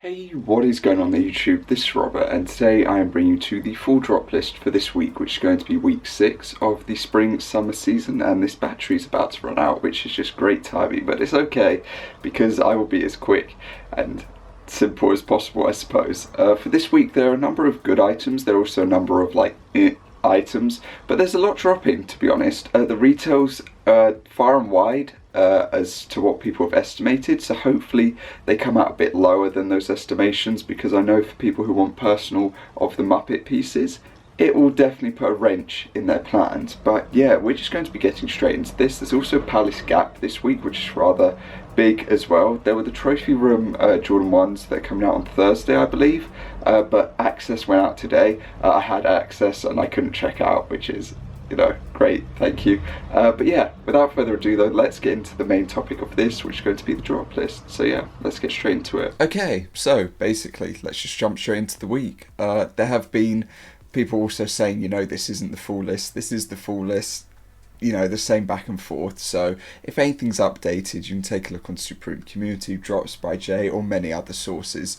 Hey, what is going on there YouTube? This is Robert and today I am bringing you to the full drop list for this week, which is going to be week 6 of the spring-summer season, and this battery is about to run out, which is just great timing, but it's okay because I will be as quick and simple as possible, I suppose. For this week there are a number of good items, there are also a number of items, but there's a lot dropping, to be honest. The retail's far and wide as to what people have estimated, so hopefully they come out a bit lower than those estimations, because I know for people who want personal of the Muppet pieces, it will definitely put a wrench in their plans. But yeah, we're just going to be getting straight into this. There's also Palace Gap this week, which is rather big as well. There were the Trophy Room Jordan 1s that are coming out on Thursday, I believe, but access went out today. I had access and I couldn't check out, which is, great, thank you. But yeah, without further ado though, let's get into the main topic of this, which is going to be the drop list. So yeah, let's get straight into it. Okay, so basically, let's just jump straight into the week. There have been people also saying, this isn't the full list, this is the full list, the same back and forth. So if anything's updated, you can take a look on Supreme Community, Drops by Jay, or many other sources,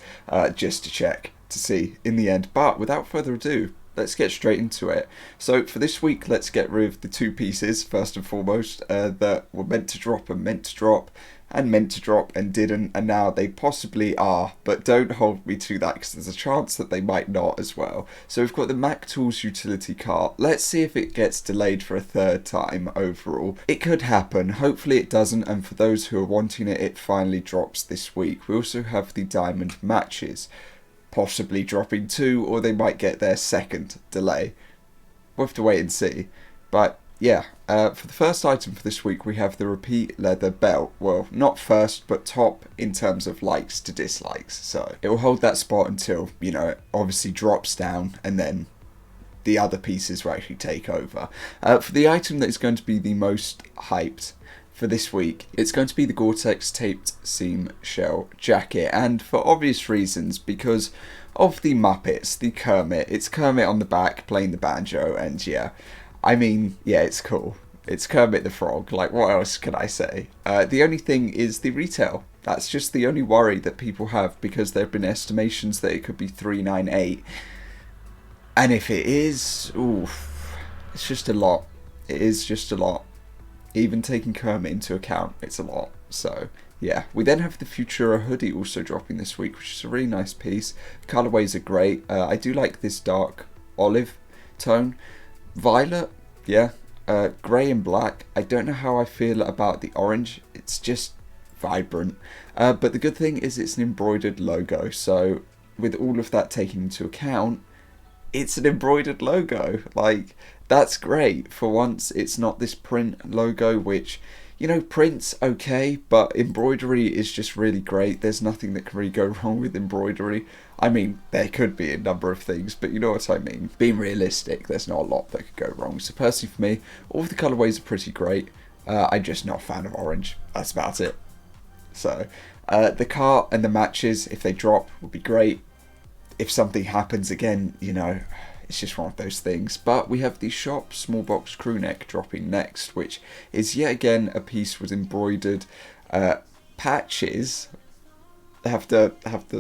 just to check, to see in the end. But without further ado, let's get straight into it. So for this week, let's get rid of the two pieces, first and foremost, that were meant to drop and meant to drop and meant to drop and didn't, and now they possibly are, but don't hold me to that because there's a chance that they might not as well. So we've got the Mac Tools utility cart. Let's see if it gets delayed for a third time overall. It could happen, hopefully it doesn't, and for those who are wanting it, it finally drops this week. We also have the diamond matches, possibly dropping too, or they might get their second delay. We'll have to wait and see. But yeah, for the first item for this week, we have the repeat leather belt. Well, not first, but top in terms of likes to dislikes. So it will hold that spot until, it obviously drops down, and then the other pieces will actually take over. For the item that is going to be the most hyped for this week, it's going to be the Gore-Tex taped seam shell jacket, and for obvious reasons, because of the Muppets, the Kermit. It's Kermit on the back playing the banjo, and yeah, it's cool. It's Kermit the Frog, like what else can I say? The only thing is the retail. That's just the only worry that people have, because there have been estimations that it could be $398, and if it is, it's just a lot. It is just a lot. Even taking Kermit into account, it's a lot. So yeah, we then have the Futura hoodie also dropping this week, which is a really nice piece. Colorways are great. I do like this dark olive tone. Violet, yeah. Grey and black. I don't know how I feel about the orange. It's just vibrant. But the good thing is it's an embroidered logo. So with all of that taken into account, it's an embroidered logo. Like, that's great. For once, it's not this print logo, which, print's okay, but embroidery is just really great. There's nothing that can really go wrong with embroidery. I mean, there could be a number of things, but you know what I mean. Being realistic, there's not a lot that could go wrong. So personally for me, all of the colourways are pretty great. I'm just not a fan of orange. That's about it. So, the cart and the matches, if they drop, would be great. If something happens again, it's just one of those things. But we have the shop small box crew neck dropping next, which is yet again a piece with embroidered patches. I have to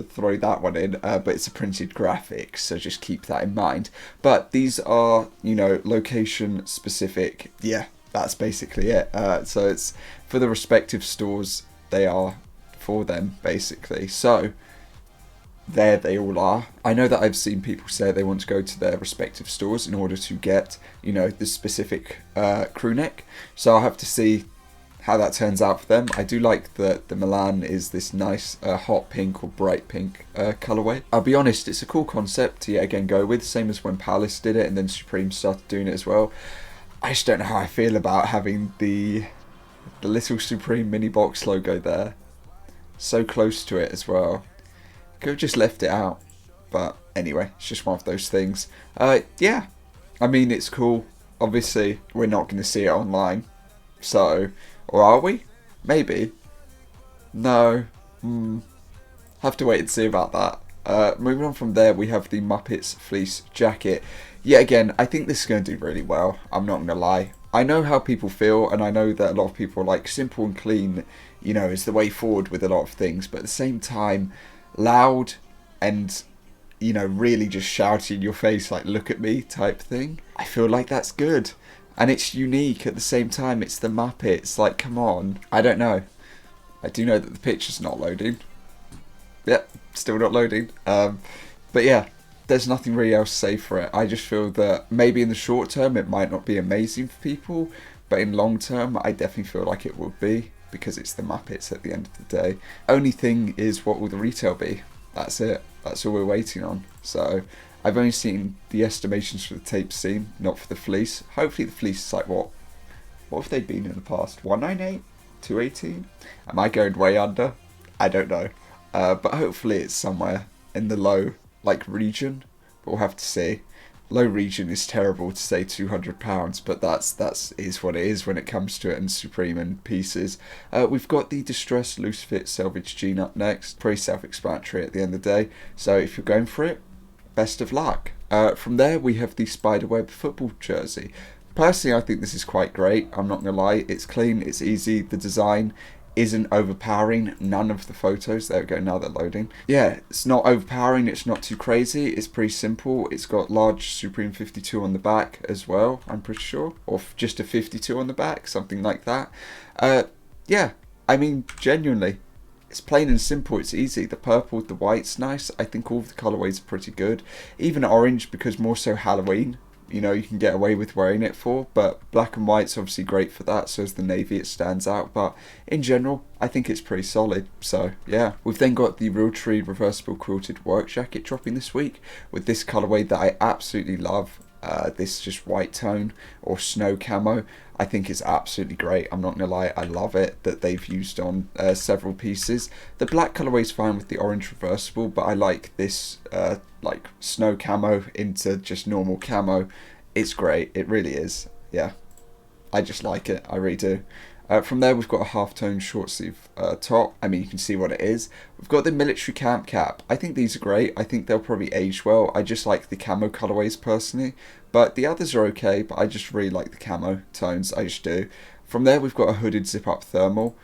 throw that one in, but it's a printed graphic, so just keep that in mind. But these are, location specific. Yeah, that's basically it. So it's for the respective stores. They are for them, basically. So there they all are. I know that I've seen people say they want to go to their respective stores in order to get, the specific crew neck. So I'll have to see how that turns out for them. I do like that the Milan is this nice hot pink or bright pink colourway. I'll be honest, it's a cool concept to yet again go with, same as when Palace did it and then Supreme started doing it as well. I just don't know how I feel about having the little Supreme mini box logo there. So close to it as well. Could have just left it out, but anyway, it's just one of those things. Yeah, it's cool. Obviously, we're not going to see it online, so, or are we? Maybe. No. Have to wait and see about that. Moving on from there, we have the Muppets fleece jacket. Yet again, I think this is going to do really well. I'm not going to lie. I know how people feel, and I know that a lot of people are like simple and clean, is the way forward with a lot of things, but at the same time, loud and, you know, really just shouting in your face like, look at me type thing. I feel like that's good. And it's unique at the same time. It's the Muppets. Like, come on. I don't know. I do know that the picture's not loading. Yep, still not loading. But yeah, there's nothing really else to say for it. I just feel that maybe in the short term it might not be amazing for people, but in long term I definitely feel like it would be, because it's the Muppets at the end of the day. Only thing is, what will the retail be? That's it. That's all we're waiting on. So I've only seen the estimations for the tape seam, not for the fleece. Hopefully the fleece is like, what have they been in the past? 198? 218? Am I going way under? I don't know. But hopefully it's somewhere in the low region. But we'll have to see. Low region is terrible to say £200, but that's is what it is when it comes to it, and Supreme and pieces. We've got the distressed loose fit selvage jean up next. Pretty self-explanatory at the end of the day. So if you're going for it, best of luck. From there we have the spiderweb football jersey. Personally, I think this is quite great. I'm not gonna lie. It's clean. It's easy. The design isn't overpowering. None of the photos, there we go, now they're loading. Yeah, it's not overpowering, it's not too crazy, it's pretty simple. It's got large Supreme 52 on the back as well, I'm pretty sure, or just a 52 on the back, something like that. Yeah, I mean, genuinely, it's plain and simple, it's easy. The purple with the white's nice. I think all of the colourways are pretty good. Even orange, because more so Halloween, you know, you can get away with wearing it for, but black and white's obviously great for that, so is the navy, it stands out, but in general I think it's pretty solid. So yeah, we've then got the Realtree reversible quilted work jacket dropping this week with this colourway that I absolutely love. This just white tone or snow camo. I think it's absolutely great. I'm not gonna lie, I love it that they've used on several pieces. The black colourway is fine with the orange reversible, but I like this like snow camo into just normal camo. It's great, it really is. Yeah, I just like it, I really do. From there we've got a half-tone short sleeve top. I mean, you can see what it is. We've got the military camp cap. I think these are great. I think they'll probably age well. I just like the camo colorways personally, but the others are okay, but I just really like the camo tones, I just do. From there we've got a hooded zip-up thermal.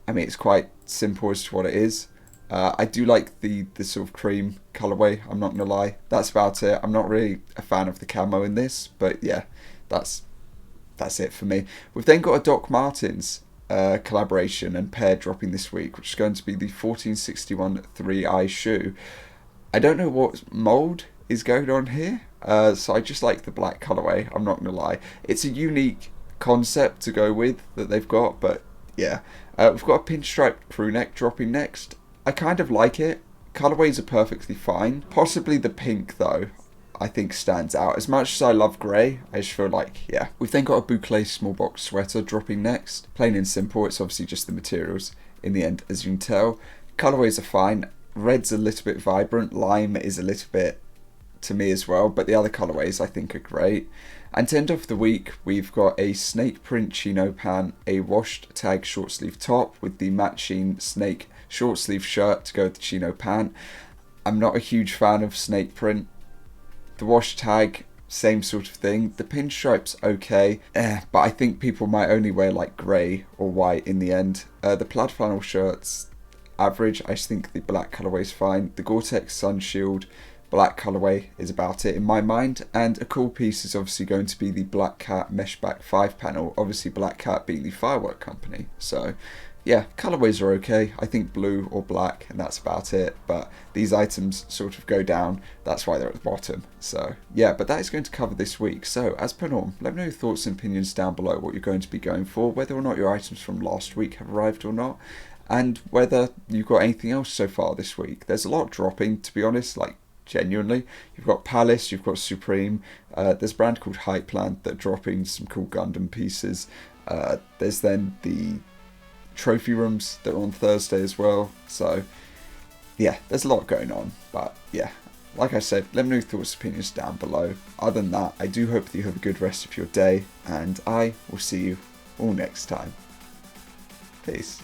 I mean, it's quite simple as to what it is. I do like the sort of cream colorway, I'm not gonna lie. That's about it. I'm not really a fan of the camo in this, but yeah, that's it for me. We've then got a Doc Martens collaboration and pair dropping this week, which is going to be the 1461 3-eye shoe. I don't know what mould is going on here, so I just like the black colourway, I'm not going to lie. It's a unique concept to go with that they've got, but yeah. We've got a pinstripe crew neck dropping next. I kind of like it. Colourways are perfectly fine. Possibly the pink though, I think stands out. As much as I love grey, I just feel like, yeah. We've then got a boucle small box sweater dropping next. Plain and simple, it's obviously just the materials in the end, as you can tell. Colourways are fine. Red's a little bit vibrant, lime is a little bit to me as well, but the other colourways I think are great. And to end off the week, we've got a snake print chino pant, a washed tag short sleeve top with the matching snake short sleeve shirt to go with the chino pant. I'm not a huge fan of snake print. The wash tag, same sort of thing. The pinstripe's okay, but I think people might only wear like grey or white in the end. The plaid flannel shirt's average. I just think the black colourway's fine. The Gore-Tex Sun Shield black colourway is about it in my mind. And a cool piece is obviously going to be the Black Cat Meshback 5 panel. Obviously Black Cat being the firework company. So yeah, colourways are okay. I think blue or black, and that's about it. But these items sort of go down. That's why they're at the bottom. So yeah, but that is going to cover this week. So as per norm, let me know your thoughts and opinions down below, what you're going to be going for, whether or not your items from last week have arrived or not, and whether you've got anything else so far this week. There's a lot dropping, to be honest, like genuinely. You've got Palace, you've got Supreme, there's a brand called Hypland that are dropping some cool Gundam pieces. There's then the trophy rooms that are on Thursday as well. So yeah, there's a lot going on, but yeah, like I said, let me know your thoughts and opinions down below. Other than that, I do hope that you have a good rest of your day, and I will see you all next time. Peace.